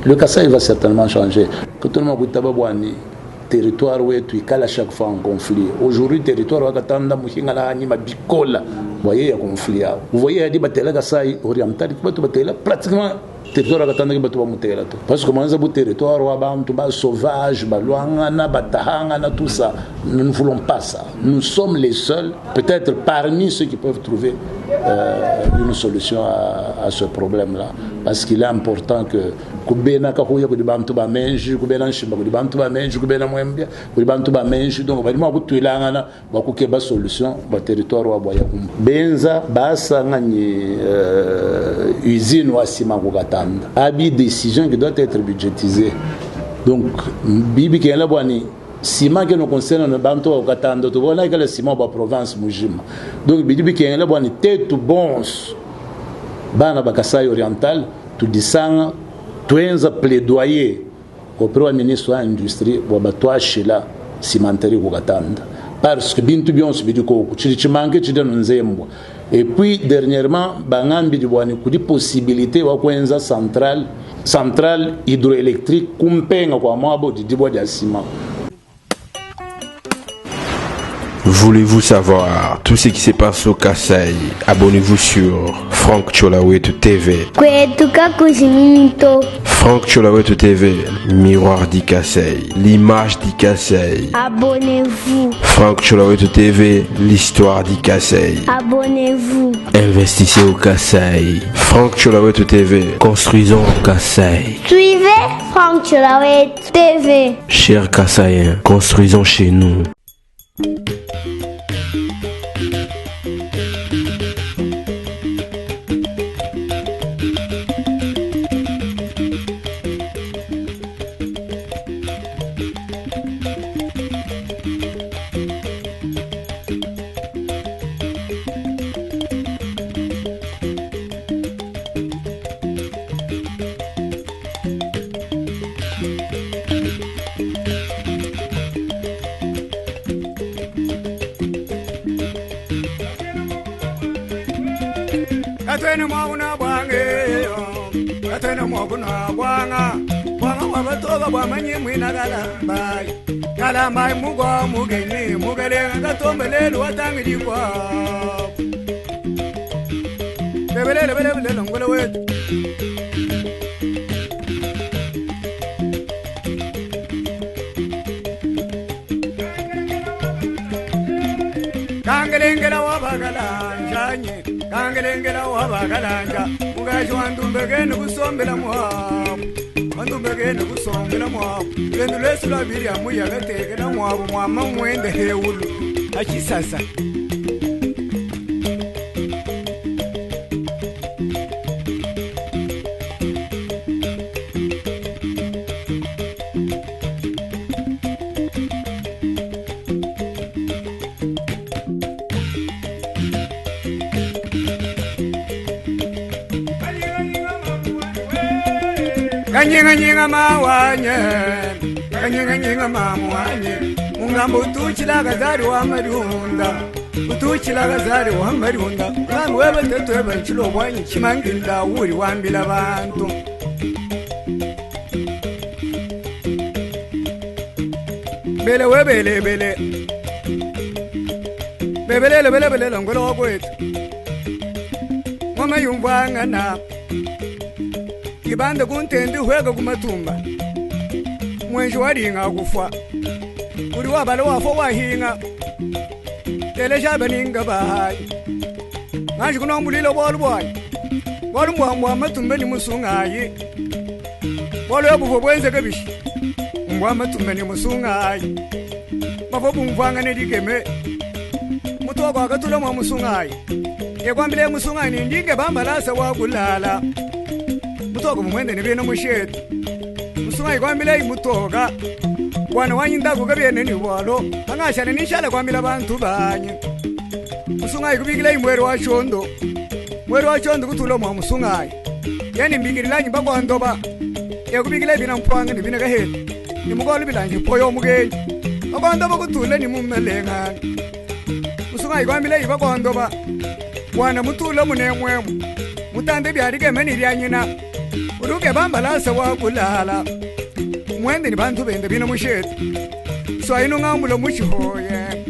Le Kasaï va certainement changer. Quand on a dit territoire où tu es à chaque fois en conflit. Aujourd'hui, territoire où tu es en bikola. Vous voyez, il y a conflit. Vous voyez, il y a des Kasaï oriental, pratiquement territoire où tu es parce que dans territoire où tu es sauvage, tout ça, nous ne voulons pas ça. Nous sommes les seuls, peut-être parmi ceux qui peuvent trouver une solution à ce problème-là. Parce qu'il est important que kubena kakuya kudibantu ba menji kubena nshimba kudibantu ba menji kubena mwembia kudibantu ba menji donc balima kutwilangana bakukeba solution ba territoire wa boya benza basa ngani usine wa sima kukatanda abi décision qui doit être budgétisée donc bibi kela bwani sima que nous concerne bantu wa kukatanda to bona que le sima ba province mujima donc bibi kela bwani tetu bons bana ba Kasai oriental tu disanga tuenza plaidoyer auprès du ministre de l'Industrie pour battre la cimenterie Kukatanda parce que bintu byonso bidiko chichimange chidano nzembo et puis dernièrement bangambi dibwani kudi possibilité wa kwenza centrale hydroélectrique kumpenga kwa mwabo dibwa dia ciment. Voulez-vous savoir tout ce qui se passe au Kasaï? Abonnez-vous sur Franck Tcholawetu TV. Franck Tcholawetu TV, miroir du Kasaï, l'image du Kasaï. Abonnez-vous. Franck Tcholawetu TV, l'histoire du Kasaï. Abonnez-vous. Investissez au Kasaï. Franck Tcholawetu TV, construisons au Kasaï. Suivez Franck Tcholawetu TV. Chers Kasaïens, construisons chez nous. Atene mwana bwange atene mwana bwanga bwanga wabatoba bwamanye mwina kalamba mugwa mugeni mugale ngatombelelo watangidikwa bebelele ngolo wetu kangelengela wabagalanja kangelengela wabagalanja mugaji wandumbegene kusombela mwabu wandumbegene kusombela mwabu lendo lesula biria muya gatekela mwabu mwama mwende heulu achisasa Kanyinga mawanye kanyinga mawanye ungambo tuchila gazari wa marunda utuchila gazari wa marunda ngamwe webe teto banchilo bwanyi chimanginda uri wambila bantu bele webele bele ngolo kwetu mama yumbanga na kibanda kuntendi hwega kumatumba mwenji waringa kufa uri wabala wafo wahinga tele shabe ninga bahayi manje kuno mulilo bolubwayi bolumwa matumba ni musungayi bolo yabuvo bwenze kabishi mbwa matumba ni musungayi mafo bumvanga ne dikeme mutoko akatula mwa musungayi yekwambile musungayi ndinge bambalasa wakulala mutoka mumwende ni bino mushetu musunga kwambila imutoka wana wanyinda kukabyene ni walo angashana nishala kwambila abantu banye musunga kubigila imwero wa chondo kutulo mwa musunga yani mbigirila nyimba kwa ndoba yakubigila bina mpwanga ni bina kaheli ni mugolo bilanje poyo mugenyi akondoba kutule ni mumelenga musunga kwambila iba kwa ndoba wana mutulo munemwemu mutande byarike meni lyanyina uruke bambalasa wakulala mwende ni bantu bende bina musheti so ayino ngambulo mushihoye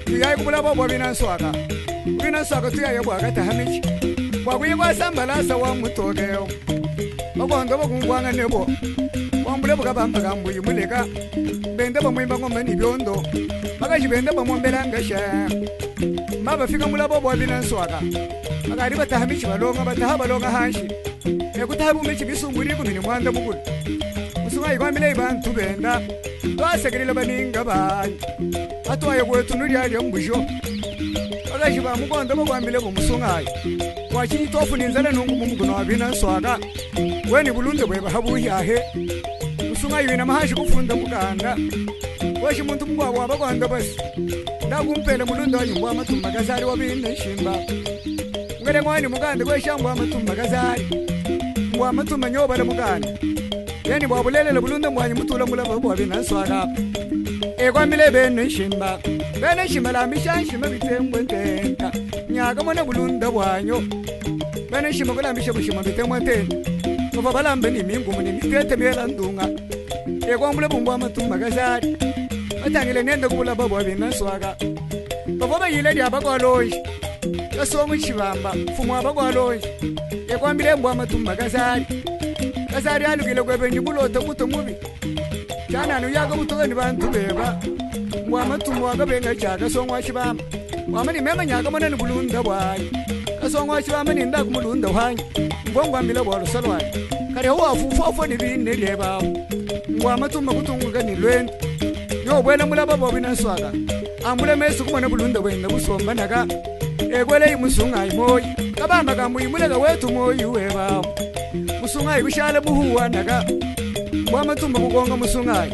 tuyaye kubula bobo bina swaka tuyaye bwaga tahamichi bwaguye kwasambalasa wa mutogeo bagondo bagungwanga nebo wambule buga bambaga mbuyi muleka bende bamwimba ngoma ni byondo magaji bende bamwombelanga sha maba fika mulabo bobo bina swaka magari batahamichi balonga hanshi ekutahabu michi bisumburi kumini mwanda mugulu musunga ikwamile ibantu benda twasegerera baninga bani atwaye kwetu nuriya mbusho agashi ba mugondo bagwamile bumusungaye wakini tofu ninzale nungu mumuguno wabina swaka weni bulunde bwe bahabu yahe musunga yina mahashi kufunda muganda washi muntu mugwa wabagwanda basi ndakumpele mulunde wanyumba amatumba gazari wabine shimba ngere ngwani muganda kweshambwa amatumba gazari mbwa matumba nyoba le muganda yani bwa bulelele bulunde mwanye mutula mulaba bwa bina swaka ekwamile bene shimba la mishanshi mabitembwe tenta nyaga mona bulunda bwanyo bene shimba kula mishe bushima bitembwe tenta kuva balambe ni mingu muni mitete mela ndunga ekwamule bumbwa matumba gazari batangile nende kubula bwa bina swaka baba yile dia bakwaloji kasongo chibamba fumo abakwaloji ekwambile mbwa matumba gazari alugile kwebenye buloto muto mubi cyana nuyaga butogani bantu beba mbwa matumba wagabenga cyaka songo chibamba wamani mema nyaga monani bulunda bwayi kasongo chibamba ninda kumulunda hwanyi mbwa mbile bwa rusalwani kare ho afufu ni bine leba mbwa matumba kutunguka ni lwendo yo bwela mulaba bobina swaka ambule mesu kumana bulunda bwenda busomba naga ekwele imusunga imoyi kabamba kamuyimuleka wetu moyi weba musunga ibishale buhuwa naga mbwa matumba kugonga musunga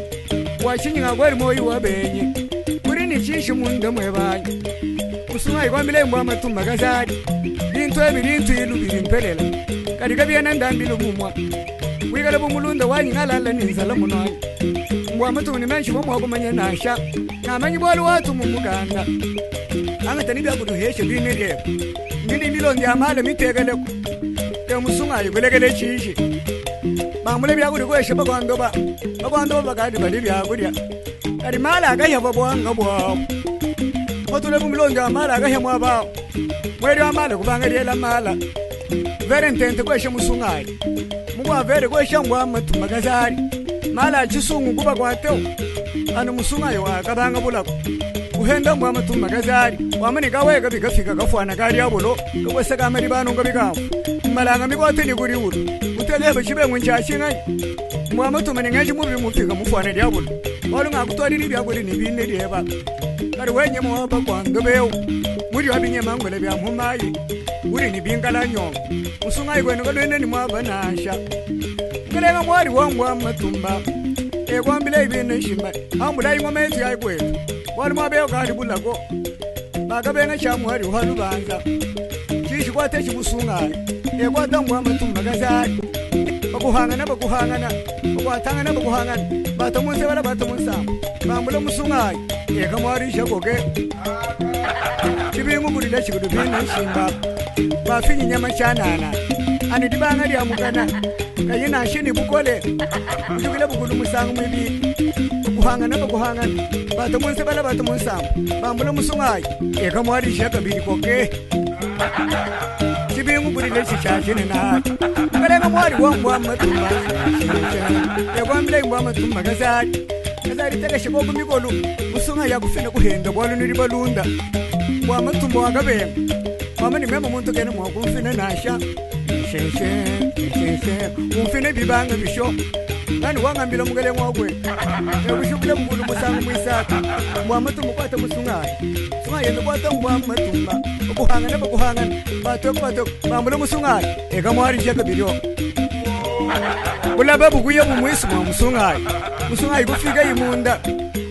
wachinyinga kweli moyi wabenye kuri ni chinshi munda mwebanye musunga ikwamile mbwa matumba gazari bintu ebirintu ilubiri mpelela kadi kabyana ndambilo mumwa wigale bumulunda wanyi ngalala ninzala munwani mbwa matumba ni menshi bomwa kumanya nasha namanyi bwali watu mumuganda angatani byakuduheshe binirye ngini milondi amale mitegeleko musunga yikulekele chishi bamule byakudi kweshe bagwandoba bagadi bali byakudya kali mala agayava bwanga bwawo otule bumulondi amala agayamwa abawo mweri amala kubanga lyela mala vere ntente kweshe musungayi mugwa vere kweshe mbwa matumba gazari mala chisungu kuba kwateo anu musungayi wakabanga bulako uhenda mbwa matumba gazari wamani kaweka bigafika kafwana kali abulo kweseka amali bano ngabikafu malanga mikwateni kuri uru utelebe chibengwe nchashinga mbwa matumba ningachi mubi mufika mufwana lyabulo walunga kutwalili byakuli nibine lyeba kali wenye mwaba kwandobeo muri wabinye mangole bya mhumayi uri nibingala nyongo musungayi kwenu kalwene ni mwaba nasha ngelenga mwari wambwa matumba ekwambile ibine shimba ambula ingoma yetu yayi kwetu wali mwabeo kali bulako bakabenga chamwari uhalubanza chishi kwate chibusungayi ekwata mbwa matumba gazari bakuhangana bakuhangana batamunse bala batamunsamba bambula musungayi ekamwarisha koke chibingu kulila chikudu bina shimba bafinyi nyama chanana ani dibanga lyamukana kayina shini bukole mtukile bukulu musangu mwibili bakuhangana batamunse bala batamunsamba bambula musungayi ekamwarisha kabili koke chibingu kulila chichachini na kalenga mwari wambwa matumba ekwambile mbwa matumba gazari teka shikoku mikolu musunga yakufina kuhenda bwalu niri balunda mbwa matumba wakabenga wamani mema muntu kene mwakumfina nasha umfine bibanga bisho nani wangambila mugele mwakwe ekushukule mgulu musangu mwisaka mbwa matumba kwata musungayi sungayi yendo kwata mbwa matumba bakuhangana batoko bambula musungayi ekamwarisha kabiryo bulaba bukuye bumwisi mwa musungayi kufika imunda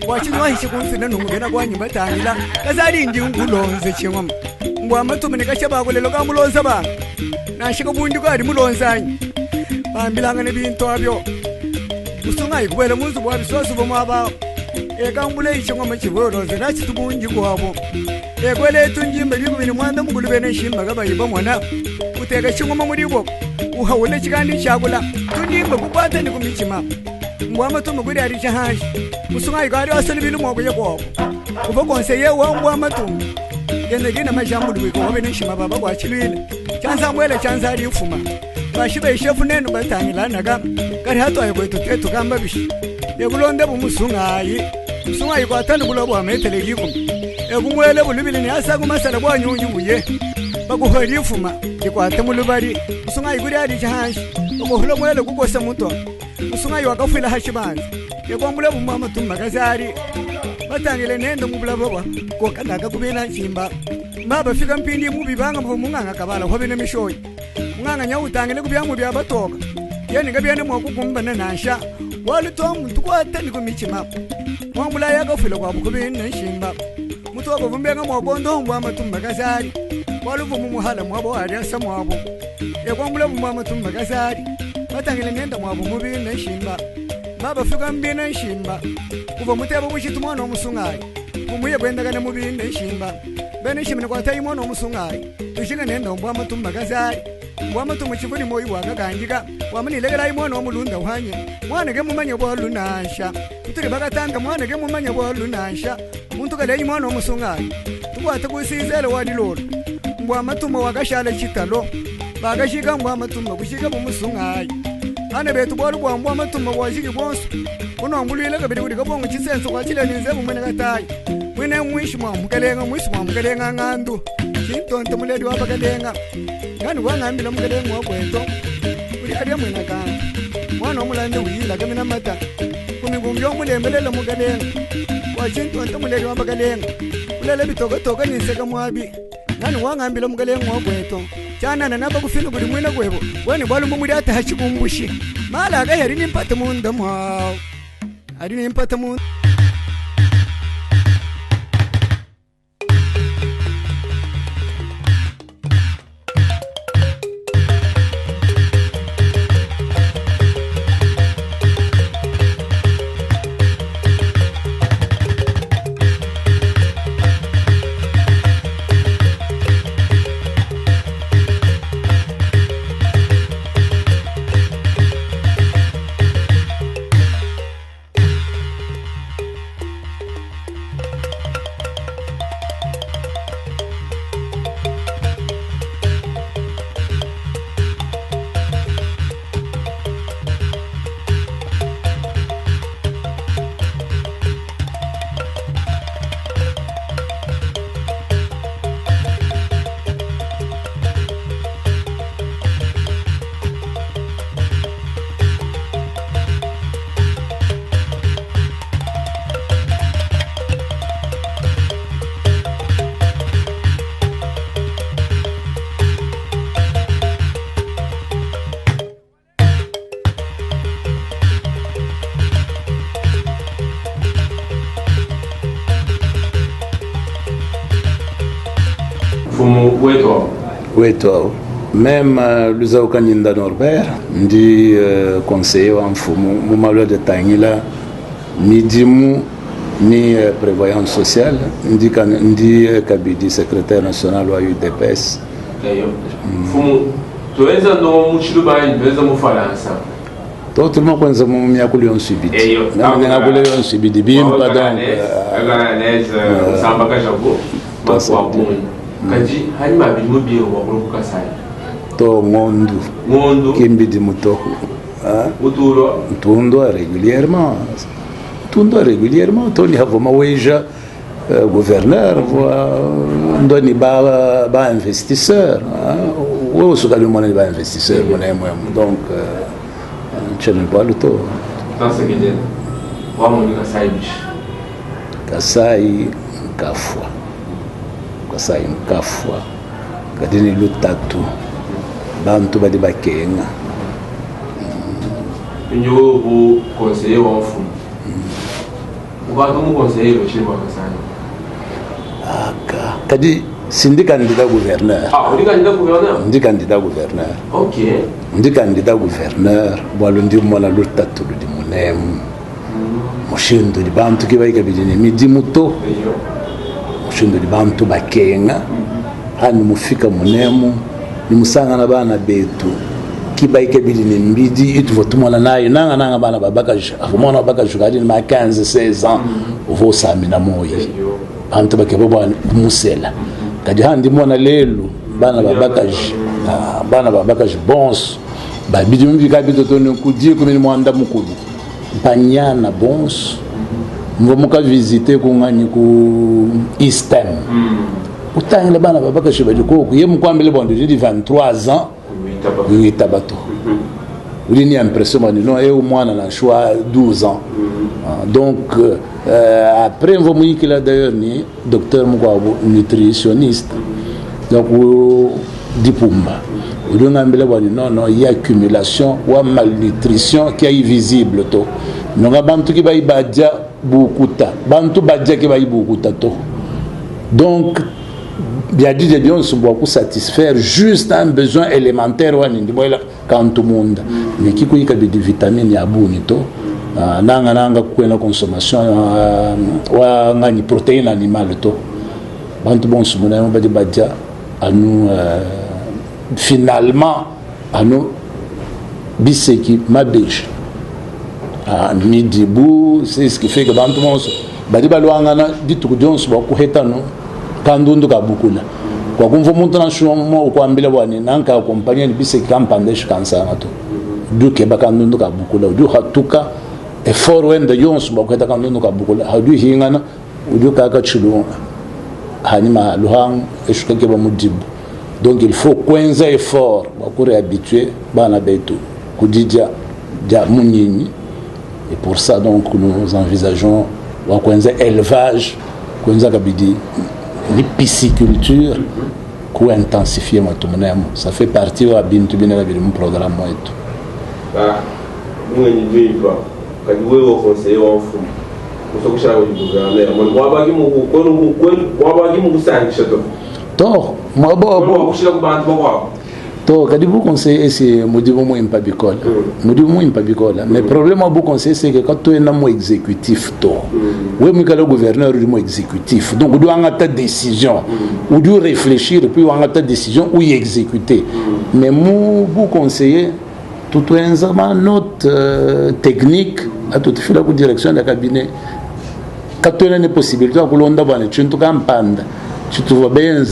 wachinywahishe kumfina nomugena kwanyumba tangila kazali ndi ngulonze chingoma mbwa matumba nikasha bakulelo kamulonza banga nashika bundi kwali mulonzanyi bambilanga nebintu abyo musungayi kubwela munzu bwa bisosi bomwabawo ekambula ichingoma chivoloze nachitubunji kwabo ekwele tunjimba likubini mwanda mugulu bene shimba kabayiba mwana uteka chingoma mulibo uhawule chikandi chakula tunimba kukwata ni kumichima mbwama tumu kuri ari chahashi usunga ikari asali bilu mwako yako uva konse ye wa mbwama tumu yende gina mashambu duwiko wabe nishima baba kwa chilwile chansa mwele chansa ari ufuma bashibe ishefu nenu batangilanaga kari hato ayo kwetu tetu kamba bishi yekulonde bumusungayi usungayi kwa tani kulobo ametele likumi ekumwele bulubili ni asa kumasala kwa nyunyu buye bakuhori ufuma ikwate mulubari usungayi kuri ari chahashi bakuhula mwele kukosa muto usungayi wakafila hashibanza yekwambule bumwama tumu makazari batangile nendo mubula baba kokanaga kubena nchimba baba fika mpindi mubi banga munganga kabala hobene mishoyi munganga nyawutangile kubyamu bya batoka yani ngabyane mwakukumba nansha wali to muntu kwatani kumichima mwambula yakafila kwa bukubena nchimba mutu wakavumbenga mwabondo mbwa matumba kasari wali vumu muhala mwabo ari asa mwabo yekwambule bumwa matumba kasari batangile nendo mwabo mubi nchimba baba fika mbina nchimba kuva mutebo bushita umwana w'umusungayi umuye gwendagana mu bindi nshimba bene nshimene kwataye umwana w'umusungayi tushinga nenda mbwa matumba kazari mbwa matumba chivuni moyi wakagandika wamunilegera umwana w'omulunda uhanye mwana ke mumanya bwa lunasha tutiri bakatanga mwana ke mumanya bwa lunasha muntu kale umwana w'umusungayi tukwata kusizele wadi lolo mbwa matumba wakashala chitalo bagashika mbwa matumba kushika bumusungayi ane betu bwa mbwa matumba washiki bonso unombulile kabiri kuti kabongo chisenso kwachile ninze kumwene katayi mwine mwishimwa mukalenga ng'andu chintonto muledi wapakalenga ngani kwang'ambila mukalenga wakweto kuli alya mwena kandu mwana omulande wiyila kamina mata kumingumbi omulembelele mukalenga wachintonto muledi wapakalenga kulele bitokotoka ninseka mwabi ngani wang'ambila mukalenga wakweto chanana napa kufina kuti mwina kwebo weni bwalumbu muli atahachikumbushi mala akayari nimpata munda mwawo ari nimpata munda Weto même Luzao Kanyinda Norbert ndi conseiller wa mfumu mumalwa de Tangila midimu ni prévoyance sociale ndi kabidi secrétaire national wa UDPS mfumu tuweza ndo muchiluba ndweza mu Faransa tout le kwanza mu myakuli yonsubidi na ngakule yonsubidi bimpa donc aganeze samba kajago kwa kaji hanyuma bimubiyo wakuruka sai to ngondu kimbidi mutohu uturo tundo régulièrement toni havoma weja gouverneur ndoni ba investisseur wo sukali mona ba investisseur mona donc chene balu to tansa gede wa moni kasai nkafwa kadini lutatu bantu badi bakenga nyo bu conseiller wa mfumu ubato mu conseiller chimba kasani kadi sindi candidat gouverneur ndi candidat gouverneur okay ndi candidat gouverneur bwalo ndi mona lutatu di munemu mushindo di bantu kibaika bidini midi muto mushindo di bantu bakenga hani mufika munemu nimusanga na bana betu kibaike bidini mbidi itu votumana nayo nanga bana babakaje avumana babakaje kali ma 15 16 ans vo samina moyi bantu bakebo bwana musela kadi handi mona lelu bana babakaje bons ba bidimi bikabito tonu kudi ko mini mwanda mukulu banyana bons mvomuka visiter ku ngani ku Eastem utangi le bana babakaje badiko ku yemu kwambele bondo de 23 ans oui tabato il n'y a impression non et au moins on a choix 12 ans donc après on va me dire qu'il a d'ailleurs ni docteur Mugabo nutritionniste donc dipumba on a non il y a accumulation ou malnutrition qui est visible to non ga bantu ki bayi badja bukuta bantu badja ki bayi bukuta to donc bien dit de bien se beaucoup satisfaire juste un besoin élémentaire quand tout le monde mais qui a des vitamines ya bonito nanga kwena consommation wa ngani protéines animales to bantu bon se mona ba di badja à nous finalement à nous biseki mabeche à midi bou c'est ce qui fait que bantu bon ba di balwanga di tout dion se beaucoup hetano kandundu kabukula kwa kumva muntu na shumo ukwambile bwani nanka accompagner bise kampande shikansa ngato duke bakandundu kabukula du hatuka effort wende yons baketa kandundu kabukula hadu hingana udu kaka chilu hanima luhang eshukake ba mudibu donc il faut kwenza effort bakure habitué bana betu kudija ja munyinyi et pour ça donc nous envisageons wa kwenza élevage kwenza kabidi les pisciculture pour intensifier mon tournage. Ça fait partie de mon programme. Nous, on conseiller en fou. Nous sommes gouverneur. Donc, quand vous conseillez, c'est Modibo Impabicole. Modibo Impabicole. Mais le problème, vous conseillez, c'est que quand tu es un exécutif, oui, mais le gouverneur est un exécutif. Donc, vous devez avoir ta décision. Vous devez réfléchir, puis vous avoir ta décision ou y exécuter. Mais vous conseillez, tout un notre technique, à toute la direction du cabinet. Quand tu as une possibilité, tu te vois bien.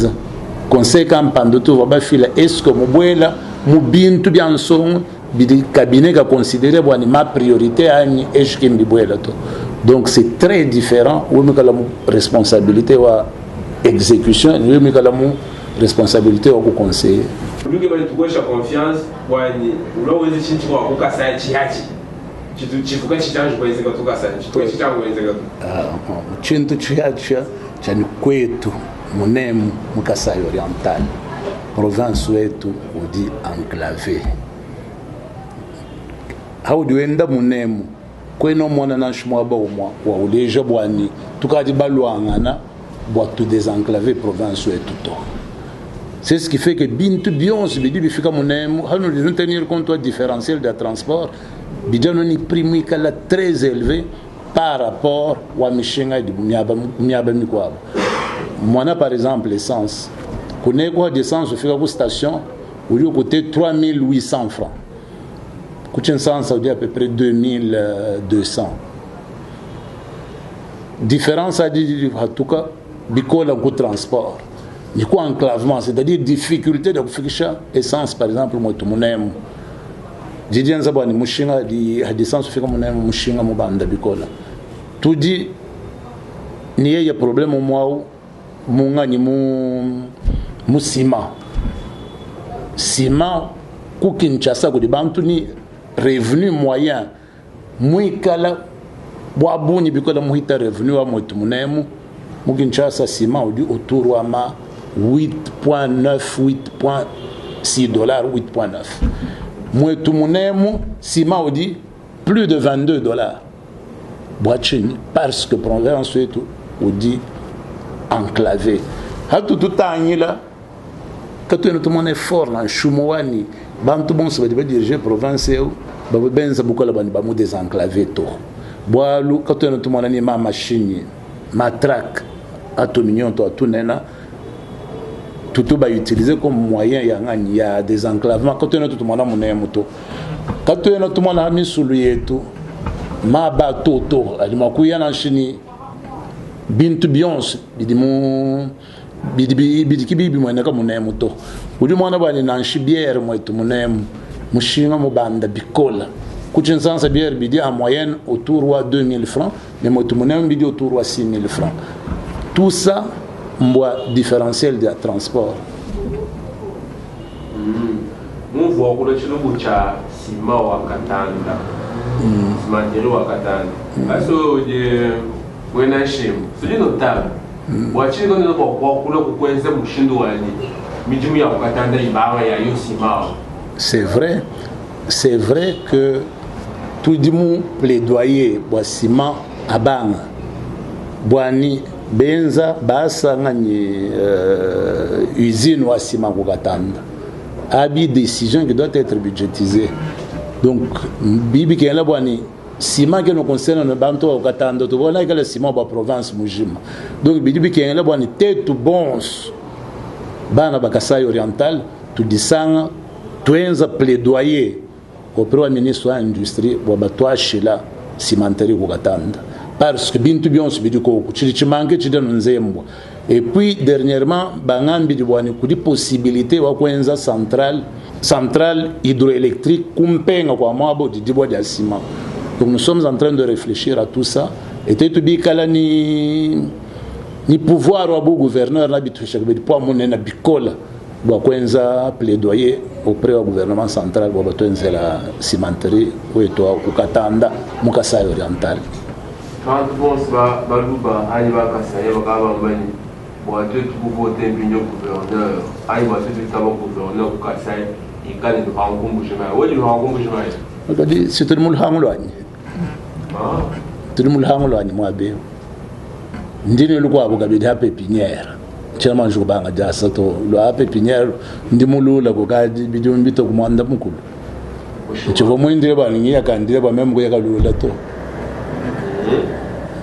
Conseil campagne tout va filer est-ce que mobwela mubintu bien son bidi cabinet ga considérer bon ma priorité ani est-ce que mbibwela to donc c'est très différent ou me kala responsabilité wa exécution ou me kala responsabilité wa conseiller lui qui va te gauche confiance wani ulo wezi chintu wa kukasa chihachi chifuka chitanju kwa izeka tukasa chitu changu izeka chintu chihachi chani kwetu Munemu Mukasai oriental province wetu udi enclavé haudiwenda munemu kweno mwana na shimwa ba umwa wa uleja bwani tukadi balwangana bwa tout désenclavé province wetu to c'est ce qui fait que bintu bionse bidi bifika munemu hanu de tenir compte du différentiel de transport bidano ni prix kala très élevé par rapport wa mishinga di miaba mikwabo. Moi, par exemple, l'essence. Quand on a d'essence, on fait une station, au lieu de coûter 3800 francs. Coûte une essence, ça veut dire à peu près 2200. Différence, ça dit, en tout cas, bicole en coût de transport. Du coup, enclavement, c'est-à-dire difficulté de faire essence, par exemple, moi, tout le monde. J'ai dit, on a des essence, on fait comme on mushinga, on bande bicole. Tout dit, il y a un problème au moins. Mungani mu ciment ku Kinshasa ko di bantu ni revenu moyen muikala bwabuni bikola muhita revenu wa motu munemu mu Kinshasa ciment odi autour wa ma 8.9 8.6 dollars 8.9 motu munemu ciment odi plus de 22 dollars boachini parce que province etu odi enclavé. Tout là, quand tout le monde est fort dans Chumouani, tout le monde se va diriger province, ben ça beaucoup là bas désenclavé tout. Boalou quand tout le monde a ma machine, ma traque, atominion tout tout nena, tout va utiliser comme moyen il y a des enclavements quand on a tout le monde mon moto quand on a tout le monde a mis sous lui tout ma ba toto alimakuya na chini bintu bionse bidimu bidikibibi mwana kama mon moto udi mwana bani na chibière moi tout mon mushinga mo banda bikola kuchinsansa bière bidi en moyenne autour de 2000 francs mais moi tout mon bidi autour de 6000 francs tout ça moi différentiel de transport mon voit que le chino bucha sima wa katanda simantero wa katanda aso de wena shim c'est notable wa chino no kwa kula kukwenza mushindo wani mijimu ya katanda ibawa ya yo sima c'est vrai que tout le monde plaidoyer bois ciment abanga boani benza basa ngani usine wa ciment ko katanda abi décision qui doit être budgétisée donc bibi qui est là boani ciment qui nous concerne no banto ko katanda to bona que le ciment ba province mujima donc bibi qui est là boani tetu bons bana ba Kasai oriental tu disanga tuenza plaidoyer au premier ministre de l'industrie wa batwa shila cimenterie ko katanda parce que bintu bionse bidi ko chimanke chida nzembo et puis dernièrement bangambi di bwani kudi possibilité wa kwenza centrale hydroélectrique kumpenga kwa mwabo di dibwa dia ciment donc nous sommes en train de réfléchir à tout ça et tu bikala ni pouvoir wa gouverneur na bitu chakbe di po monena bikola wa kwenza plaidoyer auprès du gouvernement central wa batwenza la cimenterie wetu ku Katanda mu Kasai oriental. Quand on va baluba aïba Kasai bakaba mbani wa tout voter binyo gouverneur aïba tout tabo gouverneur ku Kasai ikani do hankumbu shema wodi hankumbu shema ngadi sitemul hangulwani sitemul hangulwani mwabe ndine lukwa bugabidi ha pépinière chama jubanga jasa to lo ha pépinière ndimulula ko kadi bidumbito kumanda mukulu chivo mwindire bani ya kandire ba memgo ya kalula to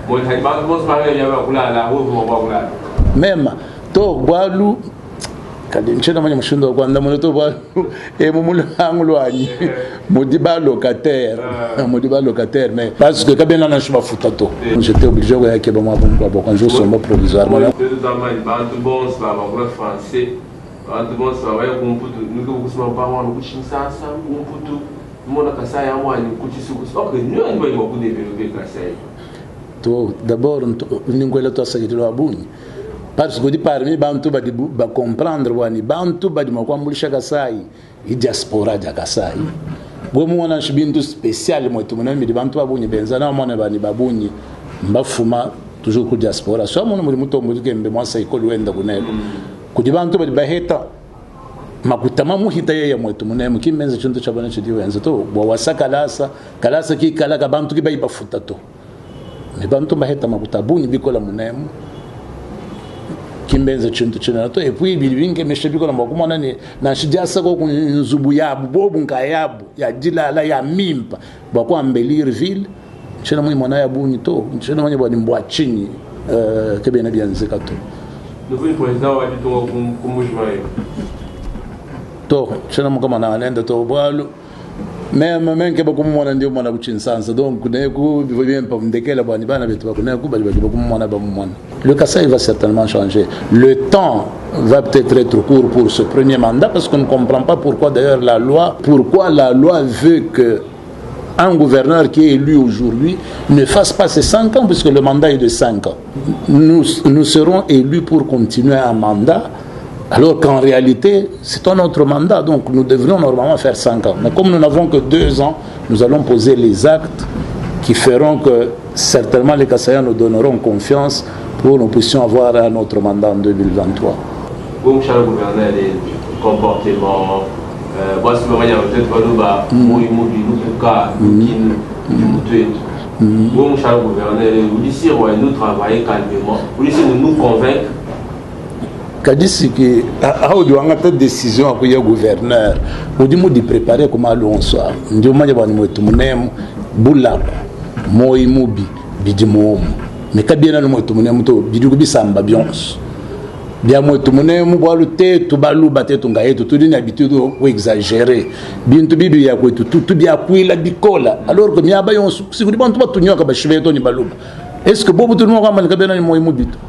mo hay ba mo sma ya ba kula la ho mo ba kula mema to gwalu kadi nchena manye mushindo kwa ndamulo to bwalu e mumulu angulwani modiba locataire mais parce que kabena na shima futato j'étais obligé de yake ba mwa bon quand je suis provisoirement bantu bons ba ba français bantu bons ba ya kumputu nuko kusema ba wana kuchimsasa kumputu mona Kasai amwani kuchisuku okay nyo ni ba ku développer Kasai to d'abord n'ingwela to sakitilo abuni parce que parmi bantu ba comprendre wani bantu ba makwambulisha Kasai i diaspora ja Kasai gomu wana shibintu spécial moto mona mi bantu babunyi benza na mona bani babunyi mbafuma toujours ku diaspora so mona muri muto muri kembe mwasa ikolo wenda kunelo kudi bantu ba heta makutama muhita yeye moto mona mukimbenza chintu chabana chidiwe enza to bwa wasaka kalasa ki kala ka bantu ki ba futa to me bantu ba heta makutabunyi bikola munemu kimbenza chintu china to et puis bilibinge meshebiko na makumana ni na shijasa ko kunzubu yabu bobu nkayabu ya dilala ya mimpa bakwa embellir ville china mwe mwana ya buni to china mwe bwa mbwa chini kebe na bianzeka to le président wa bitongo kumujmayo to china mwe kama na anenda to bwalu même que beaucoup de gens ont dit donc le Kasai va certainement changer. Le temps va peut-être être court pour ce premier mandat parce qu'on ne comprend pas pourquoi d'ailleurs la loi veut que un gouverneur qui est élu aujourd'hui ne fasse pas ses 5 ans puisque le mandat est de 5 ans. Nous serons élus pour continuer un mandat. Alors qu'en réalité, c'est un autre mandat, donc nous devrions normalement faire 5 ans. Mais comme nous n'avons que 2 ans, nous allons poser les actes qui feront que certainement les Kasaïens nous donneront confiance pour que nous puissions avoir un autre mandat en 2023. Bon, cher gouverneur, les comportements, moi, je me regarde peut-être pas nous, bon, cher gouverneur, vous ici, nous travaillons calmement, vous ici, nous convaincre. Kadisi que a odwanga ta décision ko ya gouverneur odi mo di préparer comme allons soir ndio manje bani mwetu munemu bula moyi mubi bidi momu mais kabiena no mwetu munemu to bidi ko bisamba bionse bien moi tout mon aime boire le thé tout balou battre tout ngaye tout d'une habitude ou exagérer bien tout bibi ya tout bien kui la bicola alors que miaba yon si vous demandez tout nyoka ba cheve to ni balou est-ce que bobu tout le monde man kabena ni moi mobito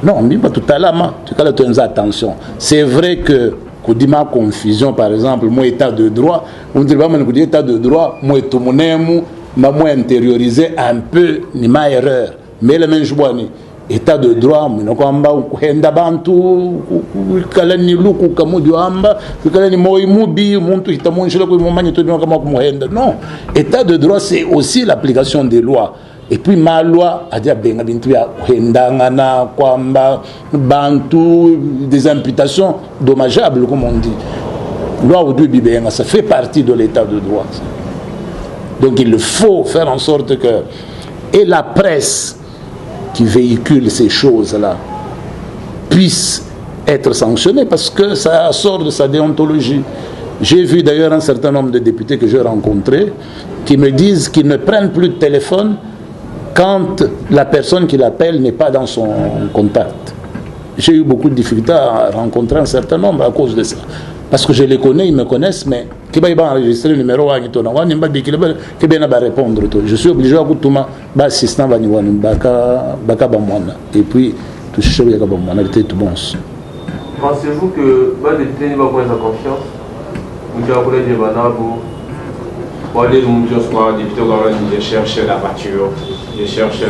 non mais pas tout à l'heure tu as la attention c'est vrai que Koudima confusion par exemple moi état de droit on dit pas man que état de droit moi tout mon aime moi intérioriser un peu ni ma erreur mais le même joie état de droit minokwamba kuhenda bantu kalani luku kamudio amba kalani moi mubi muntu itamonjela ko momanya to kama kumuhenda non état de droit c'est aussi l'application des lois et puis ma loi a dit benga bintu ya kuhendanga na kwamba bantu des imputations dommageables comme on dit loi ou bibenga ça fait partie de l'état de droit donc il faut faire en sorte que et la presse qui véhicule ces choses-là puisse être sanctionné parce que ça sort de sa déontologie. J'ai vu d'ailleurs un certain nombre de députés que j'ai rencontrés qui me disent qu'ils ne prennent plus de téléphone quand la personne qui l'appelle n'est pas dans son contact. J'ai eu beaucoup de difficultés à rencontrer un certain nombre à cause de ça. Parce que je les connais, ils me connaissent, mais qui va enregistrer le numéro à Nitona, qui va répondre. Je suis obligé à Koutuma, assistant Baka Bamwana. Et puis, tout ce qui est Bamwana, était tout bon. Pensez-vous que les députés n'ont pas de confiance? Vous avez dit que les députés cherchent la voiture, ils cherchent $100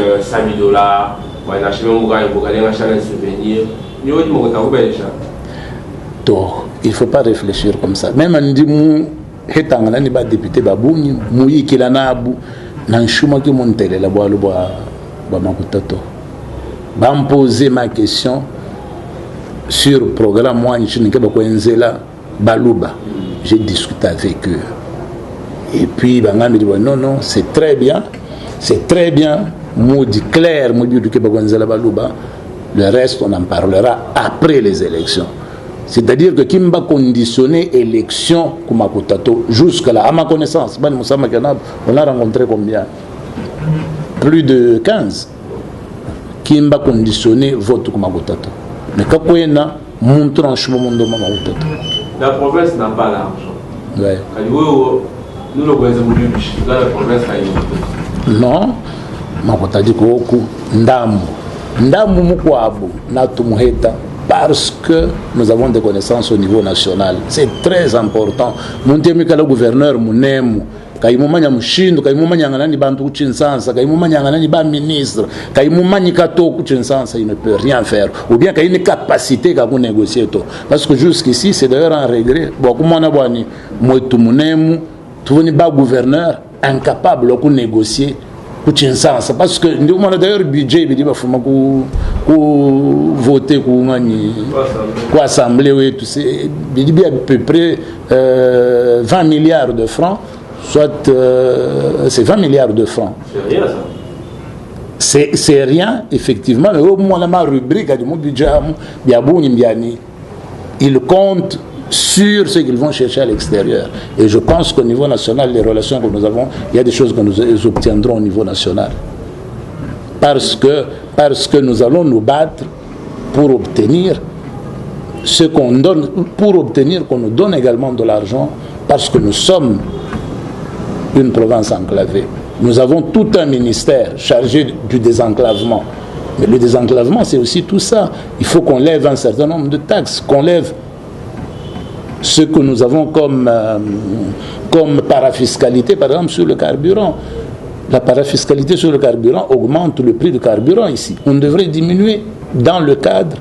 000, ils achètent un souvenir. Ils ont dit que donc, il ne faut pas réfléchir comme ça. Même on dit que les députés babouni, mouyi qui l'anabu, n'enchouma qui monte la bois le bois makutato. Va me poser ma question sur le programme moi baluba. J'ai discuté avec eux. Et puis bangami dit non c'est très bien, Moudi clair, Moudi du Kebagwanzela baluba. Le reste on en parlera après les élections. C'est-à-dire que Kimba conditionné élection Kumakotato jusqu'à là, à ma connaissance, on a rencontré combien? Plus de 15. Kimba conditionné vote Kumakotato. Mais quand on a montré un chemin de Kumakotato. La province n'a pas l'argent. Ouais. Nous le voyons la province a une. Non, Makota dit que Ndamu Mukwabu, Natumuheta. Parce que nous avons des connaissances au niveau national. C'est très important. Mon le gouverneur, mon aime, kaimumanya mushindo, kaimumanya nganani bantu kuchinsansa, kaimumanya nganani ba ministre, kaimumanya kato kuchinsansa, il ne peut rien faire. Ou bien qu'il y a une capacité à négocier tout. Parce que jusqu'ici, c'est d'ailleurs un regret. Bon, comme on a dit, moi tout mon aime, tout le gouverneur incapable de négocier. Parce que nous avons d'ailleurs le budget, il faut voter pour l'Assemblée, il y a à peu près 20 milliards de francs, soit c'est 20 milliards de francs. C'est rien ça. C'est rien, effectivement, mais au moins la rubrique du budget, il compte sur ce qu'ils vont chercher à l'extérieur. Et je pense qu'au niveau national, les relations que nous avons, il y a des choses que nous obtiendrons au niveau national. Parce que nous allons nous battre pour obtenir ce qu'on donne, pour obtenir qu'on nous donne également de l'argent, parce que nous sommes une province enclavée. Nous avons tout un ministère chargé du désenclavement. Mais le désenclavement, c'est aussi tout ça. Il faut qu'on lève un certain nombre de taxes, qu'on lève ce que nous avons comme parafiscalité, par exemple, sur le carburant. La parafiscalité sur le carburant augmente le prix du carburant ici. On devrait diminuer dans le cadre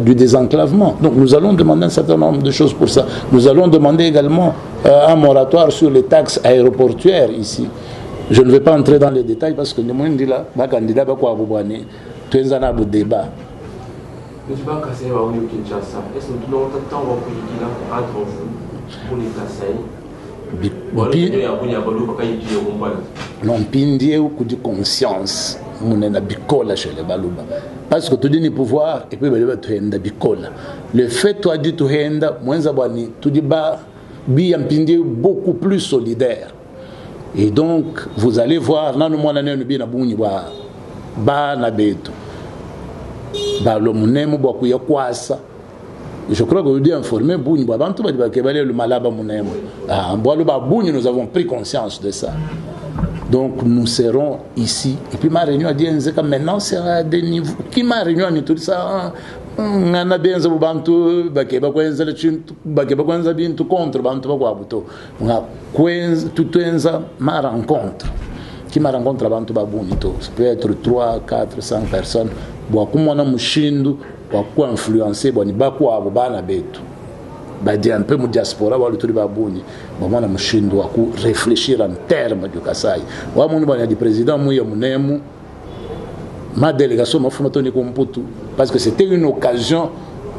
du désenclavement. Donc nous allons demander un certain nombre de choses pour ça. Nous allons demander également un moratoire sur les taxes aéroportuaires ici. Je ne vais pas entrer dans les détails parce que nous avons dit là, le candidat va quoi vous un débat. Est-ce que nous avons le temps entre vous pour les Kassai? Non, pindie ou coup de conscience, mon na bicola chez les baluba. Parce que tu dis ni pouvoir et puis tu henda bicola. Le fait toi dit tu henda, moins abani, tu dis ba bi un pindie beaucoup plus solidaire. Et donc vous allez voir, nan mo na ne bi na buni ba na beto. balo munemu bwa kuya kwasa. Je crois que vous dites informer Bouni, le malaba munemu. Nous avons pris conscience de ça. Donc nous serons ici. Et puis ma réunion a dit maintenant c'est à des niveaux. Qui m'a réunion a tout ça? On a bien ça bantu bakeba kwenza le chintu bakeba kwenza bintu contre bantu bakwabuto. On a kwenza tutenza ma rencontre. Qui m'a rencontré bantu babuni to. Ça peut être 3, 4, 5 personnes. Bo akumona mushindu kwa influencer boni bakwa bana betu. Badi un peu mu diaspora wa luturi babuni bamana mushindo wa ku réfléchir en termes de Kasai wa munu bana di président mu munemu ma délégation ma fumatoni ko mputu parce que c'était une occasion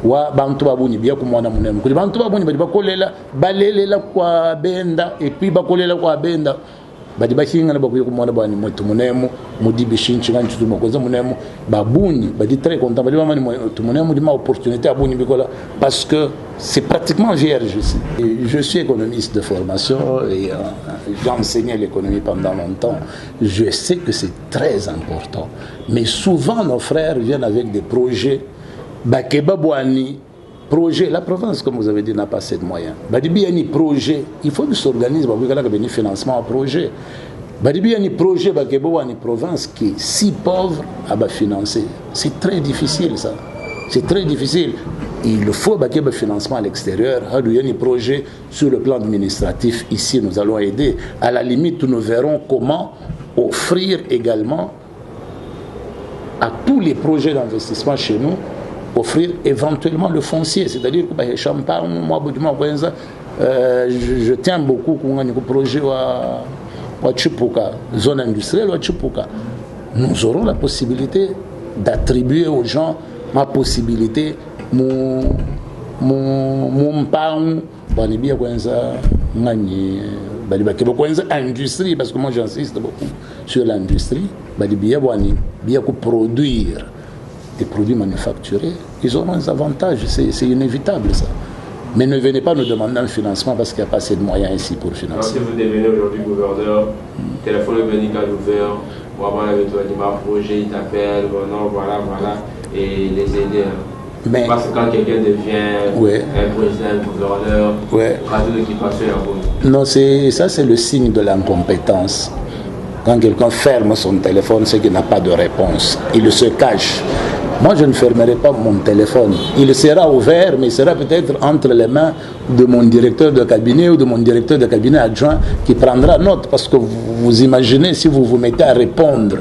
wa bantu babuni bia ku mwana munemu kuli bantu babuni badi bakolela balelela kwa benda et puis bakolela kwa benda badi bakinga na bakuye ku mwana bani mutu munemu mudibi shinchi nganchu tu mokoza munemu babuni badi très content badi bamani mutu munemu di ma opportunité abuni bikola parce que c'est pratiquement vierge ici. Je suis économiste de formation et j'ai enseigné l'économie pendant longtemps. Je sais que c'est très important. Mais souvent, nos frères viennent avec des projets. Bakeba Boani, projet. La province, comme vous avez dit, n'a pas assez de moyens. Badibiani, projet. Il faut que s'organise pour que financement à projet. Badibiani, projet, Bakeba Boani, province qui est si pauvre à financer. C'est très difficile, ça. C'est très difficile. Il faut bâtir le financement à l'extérieur. Il y a des projets sur le plan administratif. Ici, nous allons aider. À la limite, nous verrons comment offrir également à tous les projets d'investissement chez nous, offrir éventuellement le foncier. C'est-à-dire que je tiens beaucoup au projet à Chipuka, zone industrielle à Chipuka. Nous aurons la possibilité d'attribuer aux gens ma possibilité mon pain banibia kwenza ngani balibakeba kwenza industrie parce que moi j'insiste beaucoup sur l'industrie balibia bani bien que produire des produits manufacturés ils auront des avantages c'est inévitable ça mais ne venez pas nous demander un financement parce qu'il n'y a pas assez de moyens ici pour financer. Si vous devenez aujourd'hui gouverneur, téléphone est ouvert, vraiment avec toi un projet il t'appelle voilà et les aider. Mais parce que quand quelqu'un devient un président, un gouverneur, radio d'équipation est non, ça c'est le signe de l'incompétence. Quand quelqu'un ferme son téléphone, c'est qu'il n'a pas de réponse. Il se cache. Moi, je ne fermerai pas mon téléphone. Il sera ouvert, mais il sera peut-être entre les mains de mon directeur de cabinet ou de mon directeur de cabinet adjoint qui prendra note. Parce que vous imaginez, si vous vous mettez à répondre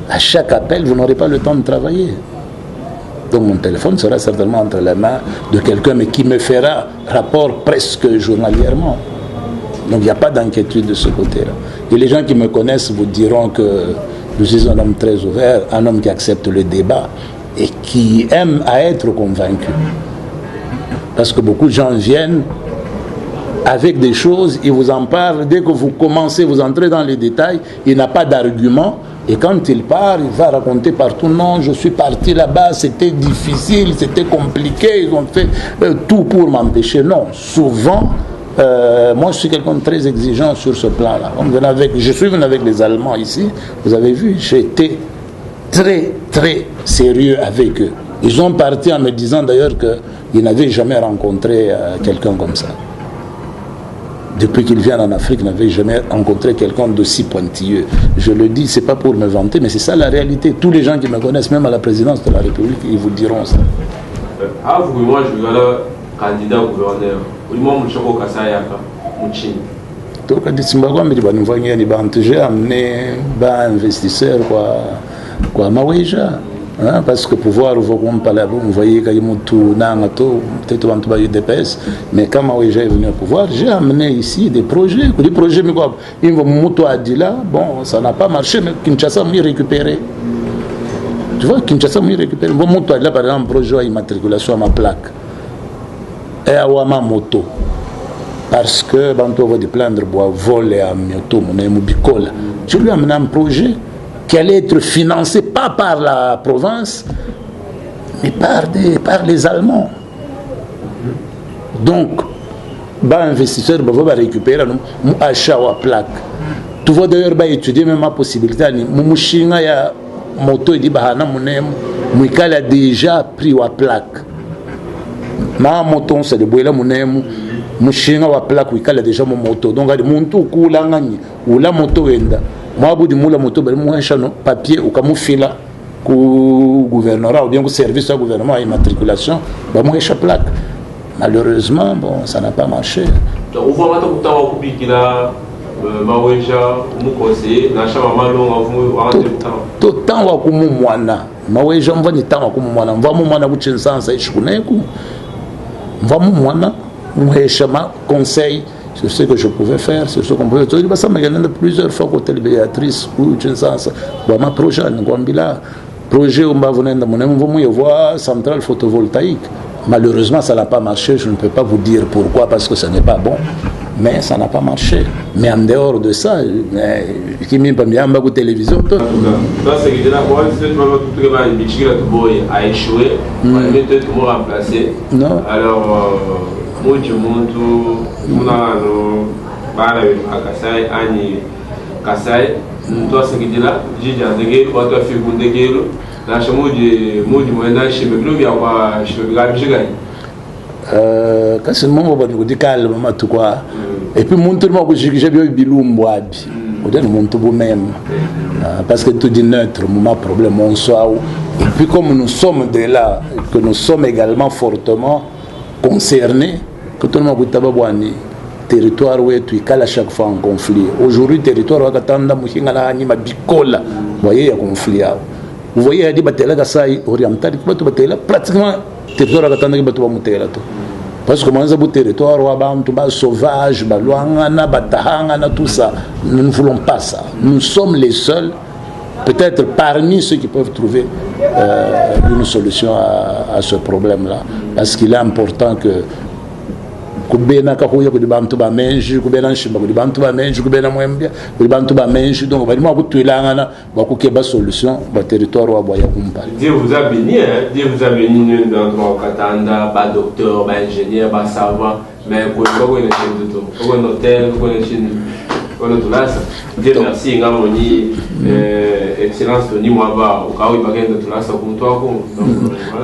à chaque appel, vous n'aurez pas le temps de travailler. Donc mon téléphone sera certainement entre les mains de quelqu'un, mais qui me fera rapport presque journalièrement. Donc il n'y a pas d'inquiétude de ce côté-là. Et les gens qui me connaissent vous diront que je suis un homme très ouvert, un homme qui accepte le débat et qui aime à être convaincu. Parce que beaucoup de gens viennent avec des choses, ils vous en parlent, dès que vous commencez, vous entrez dans les détails, il n'a pas d'argument. Et quand il part, il va raconter partout, non, je suis parti là-bas, c'était difficile, c'était compliqué, ils ont fait tout pour m'empêcher. Non, souvent, moi je suis quelqu'un de très exigeant sur ce plan-là. Je suis venu avec les Allemands ici, vous avez vu, j'étais très, très sérieux avec eux. Ils ont parti en me disant d'ailleurs qu'ils n'avaient jamais rencontré quelqu'un comme ça. Depuis qu'ils viennent en Afrique, ils n'avaient jamais rencontré quelqu'un d'aussi pointilleux. Je le dis, ce n'est pas pour me vanter, mais c'est ça la réalité. Tous les gens qui me connaissent, même à la présidence de la République, ils vous diront ça. Ah, vous, moi, je suis candidat au gouverneur. Moi, je suis Kasai. Donc, j'ai amené un investisseur, quoi, Maweja. Hein, parce que pouvoir vous voyez qu'il y a peut-être DPS, mais quand j'ai venu au pouvoir, j'ai amené ici des projets. Des projets, mais quoi, ils vont a dit là, bon, ça n'a pas marché, mais Kinshasa m'a récupéré. Tu vois, Kinshasa m'a récupéré. Bon, moi, là, par exemple, un projet d'immatriculation à ma plaque et à ma moto. Parce que, on va plaindre pour voler à moto, mon bicola. Je lui ai amené un projet qui allait être financé pas par la province, mais par les Allemands. Donc, investisseur va récupérer mon achat à plaque. Tu vas d'ailleurs étudier même ma possibilité. Mon chien a moto et dit bahana monem Mouikal a déjà pris la plaque. Na moto c'est de boila munemu. Mushinga wa plaque Mouikal a déjà mon moto. Donc adi muntu kula ngani ou la moto enda. Moi bout du moula moto bali mo chano papier ou comme fila ku gouvernorat ou bien ku service au gouvernement à immatriculation, ba mo plaque. Malheureusement, bon, ça n'a pas marché. Donc on voit maintenant que tu as coupé qu'il a Maweja, nous conseiller, n'a jamais mal long à vous tout temps wa kumu mwana. Maweja mva ni temps wa kumu mwana. Mva mu mwana kuchinsansa ishukuneku. Mva mu mwana muheshama conseil sur ce que je pouvais faire, sur ce qu'on pouvait faire. Ça m'a gagné plusieurs fois côté Béatrice ou Chinsansa. Bon, ma projet, Ngwambila, projet où m'a venu dans mon voir centrale photovoltaïque. Malheureusement, ça n'a pas marché. Je ne peux pas vous dire pourquoi, parce que ce n'est pas bon. Mais ça n'a pas marché. Mais en dehors de ça, qui m'a mis en bas de télévision. Ça, c'est que là, moi, si tu m'as dit que a échoué, on va peut-être remplacer. Non. Alors, moi, je monte tout à Kassai, Annie Kassai. Toi, c'est que là, j'ai dit à Degel, ou à toi, fait pour Degel. Là, je me dis, moi, je me dis, quand c'est mon moment de calme, tout quoi. Et puis, mon tour, moi, j'ai vu Biloumboabi. Mon tour même. Parce que tout dit neutre, mon problème, on soit. Et puis, comme nous sommes de là, que nous sommes également fortement concernés, que tout le monde a dit, territoire où tu es à chaque fois en conflit. Aujourd'hui, territoire où tu es en voyez, il y a conflit. Vous voyez, il y a des batailles orientales, pratiquement, territoire où tu es en parce que dans le territoire où tu es sauvage, tout ça, nous ne voulons pas ça. Nous sommes les seuls, peut-être parmi ceux qui peuvent trouver une solution à ce problème-là. Parce qu'il est important que kubena kakuya kudi bantu ba menji kubena nshimba kudi bantu ba menji kubena mwembia kudi bantu ba menji donc bali mwa kutwilangana bakukeba solution ba territoire wa boya kumpa. Dieu vous a béni hein, Dieu vous a béni dans trois katanda ba docteur ba ingénieur ba savant mais ko ko ne chez tout ko no hôtel ko ne chez ko no tulasa Dieu merci ngamoni excellence Tony Mwaba ukawi bagenda tulasa kumtwa ko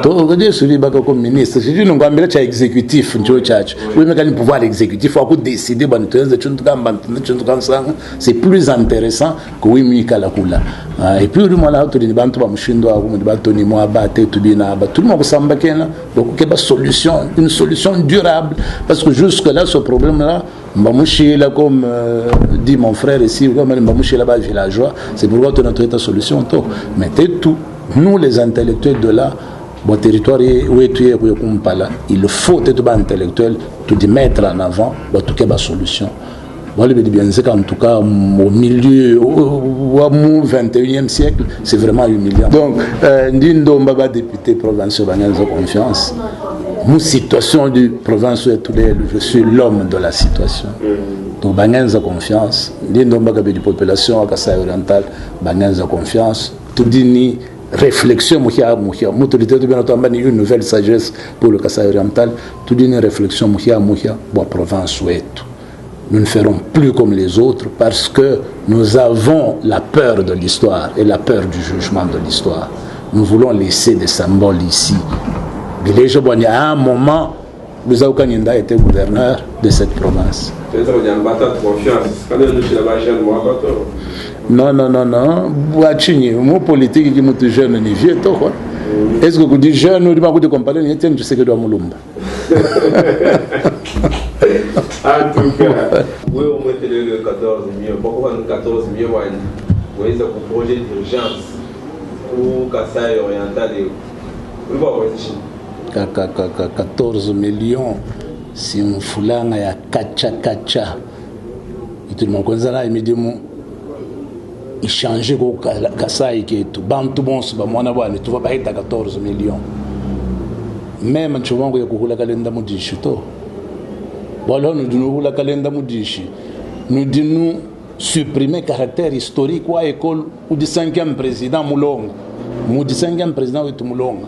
donc to Dieu suivi baka comme ministre si tu ngambela cha exécutif njo chacho oui mais quand le pouvoir exécutif faut décider ban tuenze chuntu kamba chuntu kansanga c'est plus intéressant que oui mikala kula et puis le mwana to ni bantu ba mushindo wa mu ba Tony Mwaba te tubina ba tout le monde kusamba kena donc que ba solution une solution durable parce que jusque là ce problème là Mbamouchila comme dit mon frère ici comme Mbamouchila ba villageois c'est pourquoi tu as trouvé solution tout mais tout nous les intellectuels de là bon territoire où tu es il faut être intellectuel tout de mettre en avant tout que la solution bon le bien c'est qu'en tout cas au milieu au 21e siècle c'est vraiment humiliant donc Ndindo Mbaba député provincial Banganza confiance mon situation de province je suis l'homme de la situation donc Banganza confiance Ndindo Mbaba de population à Kassai oriental Banganza confiance tout dit réflexion une nouvelle sagesse pour le Kassai oriental tout dit une réflexion pour province ouest nous ne ferons plus comme les autres parce que nous avons la peur de l'histoire et la peur du jugement de l'histoire. Nous voulons laisser des symboles ici. À un moment, Bouzaoukanyinda était gouverneur de cette province. Non. Mon politique qui est jeune, ni vieux. Est-ce que vous dites jeune ou vous comparer, tu sais que doit Moulumba. En tout cas, oui, on met le 14 millions. Pourquoi le 14 millions? Vous voyez, c'est un projet d'urgence pour Kassai oriental. Vous voyez, 14 millions, si on fout là, il y a kacha. Et tout le monde connaît là immédiatement. Il change le Kassai qui est tout bon, tu vas pas être à 14 millions. Même tu vois que tu as calenda modishi to. Voilà, nous disons la calenda modishi. Nous disons supprimer caractère historique ou à école ou du 5e président Moulonga. Ou du 5e président de Moulonga.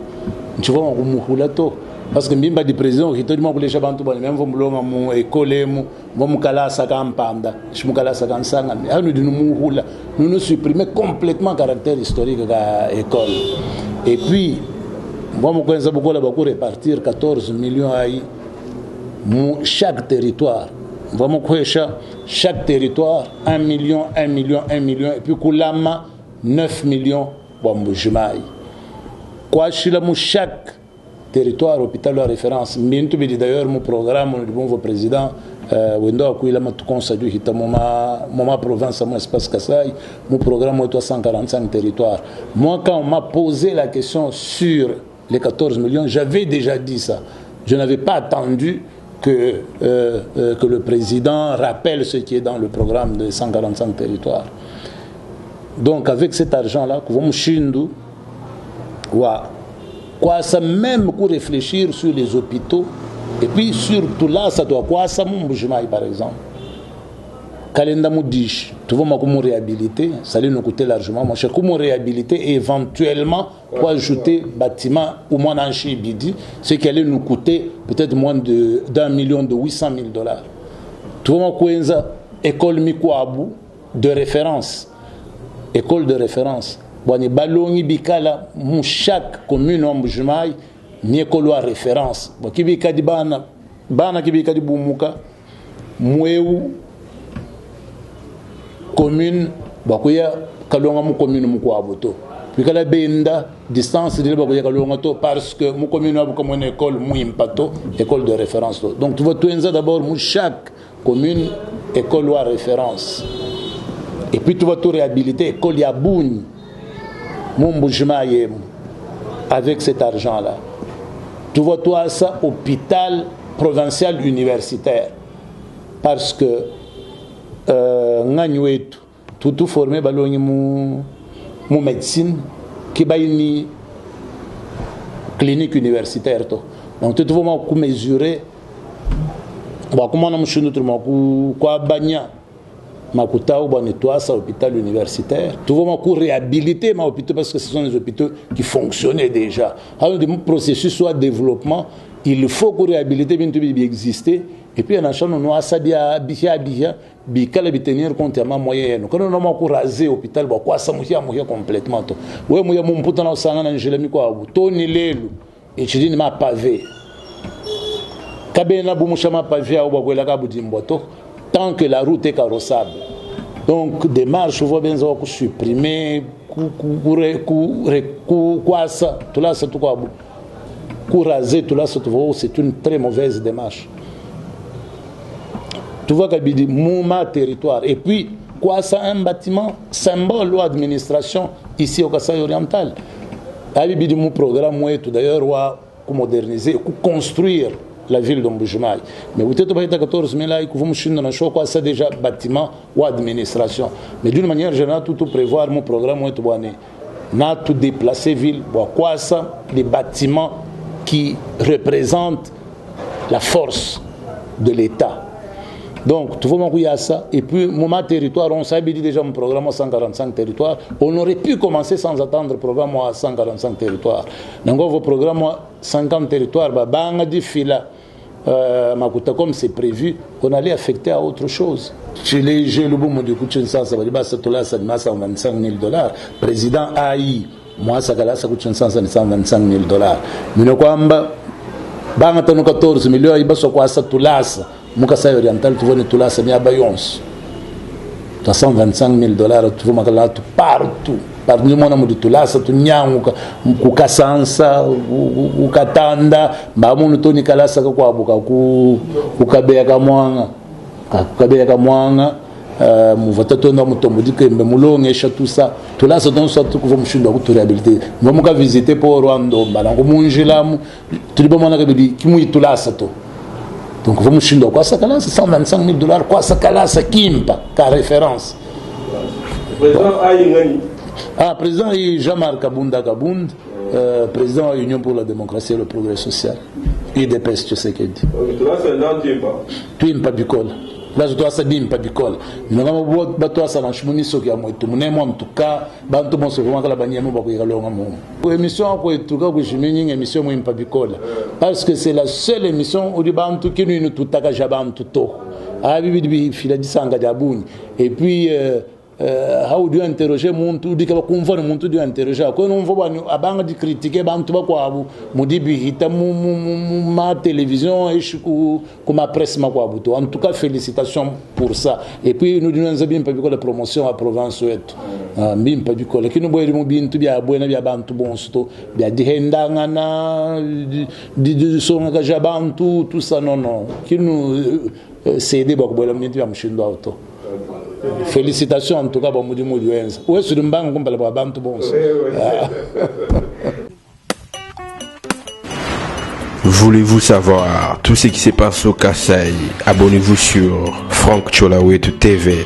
Tu vois on mouhula to. parce que mbimba di président hito dimo kulesha bantu bani memvo mulonga mu école mu mo kalasa kampanda shimukalasa kansanga anu dinu muhula nous supprimer complètement caractère historique de l'école. Et puis moi mo kwenza bukola ba ko répartir 14 millions ai chaque territoire. Vraiment chaque territoire 1 million, 1 million, 1 million et puis kulama 9 millions bombujimai. Quoi chaque territoire hôpital de référence. Mintu bidi d'ailleurs mon programme du bon président wendo akuila matu consadu hita moma province mon espace Kasai mon programme est 145 territoires. Moi quand on m'a posé la question sur les 14 millions, j'avais déjà dit ça. Je n'avais pas attendu que le président rappelle ce qui est dans le programme de 145 territoires. Donc avec cet argent-là, nous allons quoi ça même pour réfléchir sur les hôpitaux et puis surtout là ça doit quoi ça mon par exemple. Kalenda Moudish, tu vas me réhabiliter, ça allait nous coûter largement. Moi, je vais réhabiliter et éventuellement pour ajouter bâtiment au moins en Chibidi, ce qui allait nous coûter peut-être moins d'1 million de 800 000 $. Tu vas me école Mikwabu de référence, école de référence. Bon, les ballons bikala, chaque commune en Mbujimaï, ni école à référence. Bon, qui bika di bana qui bika di bumuka, mouéou. Commune bakoya kalonga mu commune mu kwa boto pikala benda distance de bakoya kalonga to parce que mu commune abu comme une école mu impato école de référence to. Donc tu vas tout d'abord mu chaque commune école à référence et puis tu vas tout réhabiliter école ya bouni mu Mbujimaï avec cet argent là tu vas tout à ça hôpital provincial universitaire parce que ngani wetu tout formé balongi mu médecine qui bayini clinique universitaire to donc tout vraiment ku mesurer ba comment na mshunu turma ku kwa banya makuta ou bon toi ça hôpital universitaire tout vraiment ku réhabiliter ma hôpital parce que ce sont des hôpitaux qui fonctionnaient déjà alors des processus soit développement il faut que réhabiliter bien tout bien exister et puis en achat nous asabia bia bikala bitenir compte à ma moyenne quand on a ko raser hôpital ba kwa samuhia complètement to we muya mumputa na usanga na njela mi kwa butoni lelu et chidini ma pavé kabena bumusha ma pavé au bakwela ka budimboto tant que la route est carrossable donc des marches voit bien ça ko supprimer quoi ça tout là c'est tout quoi pour raser tout là c'est une très mauvaise démarche. Tu vois qu'il y a mon territoire. Et puis, quoi ça, un bâtiment symbole ou administration ici au Kasaï oriental. Il y a mon programme, d'ailleurs, pour moderniser, pour construire la ville d'Ombujimaï. Mais vous êtes 14 000 là, vous me dites quoi ça déjà bâtiment ou administration. Mais d'une manière générale, tout prévoir mon programme, n'a tout déplacer ville, quoi ça, des bâtiments qui représentent la force de l'État. Donc, tout le monde a ça. Et puis, mon territoire, on s'est dit déjà mon programme à 145 territoires. On aurait pu commencer sans attendre le programme à 145 territoires. Donc, vos programmes à 50 territoires, comme c'est prévu, on allait affecter à autre chose. Chez les jeunes, le boum de Kouchen, ça va dire, ça doit 125 000 $. Président AI, moi, ça va 125 000 $. Mais nous, quand on a 14 millions, il va se quoi ça tout là. Mukasai oriental, tu vois, tout là, c'est bien Bayons. 125 000 $, tu vois, partout. Partout le monde de tout là, c'est tout nyang, ou Kassansa, ou Katanda, Mamoun Tony Kalasa, ou Kabeka Mwanga, Mouvataton, Moutomodique, Moulon, et tout ça. Tout là, c'est donc ça, tout va me chuter pour réhabiliter. Nous allons visiter pour Rwanda, Balango Mungilam, tout le monde qui mouille tout là, c'est tout. Donc, vous me dites, quoi ça, c'est 125 000 $, quoi ça, c'est Kimpa, car référence. Président Aïngani. Ah, président Jean-Marc Kabunda Kabound, président de l'Union pour la démocratie et le progrès social. IDPS, tu sais qu'il dit. Tu là, c'est dans Timpa. Timpa Bicol. bazotwasa bimpa bikola minangama batwasa na shmuniso kya mwetu munemo mtuka bantu bonso kala banyemo bakuyikalonga mumu émission ko etuka kujiminyi émission mwimpa bikola parce que c'est la seule émission où bantu kinu tutaka jabantu to abi bi fila disanga jabuni et puis how do you interroger muntu dikaba kumva muntu do interroger ko no mvo bani abanga di critiquer bantu bakwabo mudibi hita ma télévision et kuma presse makwabu to en tout cas félicitations pour ça et puis nous disons bien pas la promotion à province ouest mbim pas du colle kino boyri mu bintu bya bwena bya bantu bonsto bya dihendanga na di songa ka jabantu tout ça non kino cédé bakbola mintu ya mshindo auto. Félicitations en tout cas pour Moudi Wenza. Où est-ce que nous avons parlé de Bantu Bons? Voulez-vous savoir tout ce qui se passe au Kasaï? Abonnez-vous sur Franck Tcholawetu TV.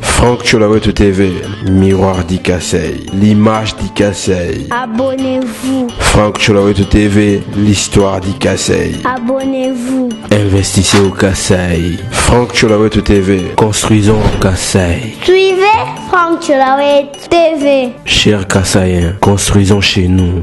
Franck Tcholawetu TV, miroir du Kasaï, l'image du Kasaï. Abonnez-vous. Franck Tcholawetu TV, l'histoire du Kasaï. Abonnez-vous. Investissez au Kasaï. Franck Tcholawetu TV, construisons au Kasaï. Suivez Franck Tcholawetu TV. Chers Kasaïens, construisons chez nous.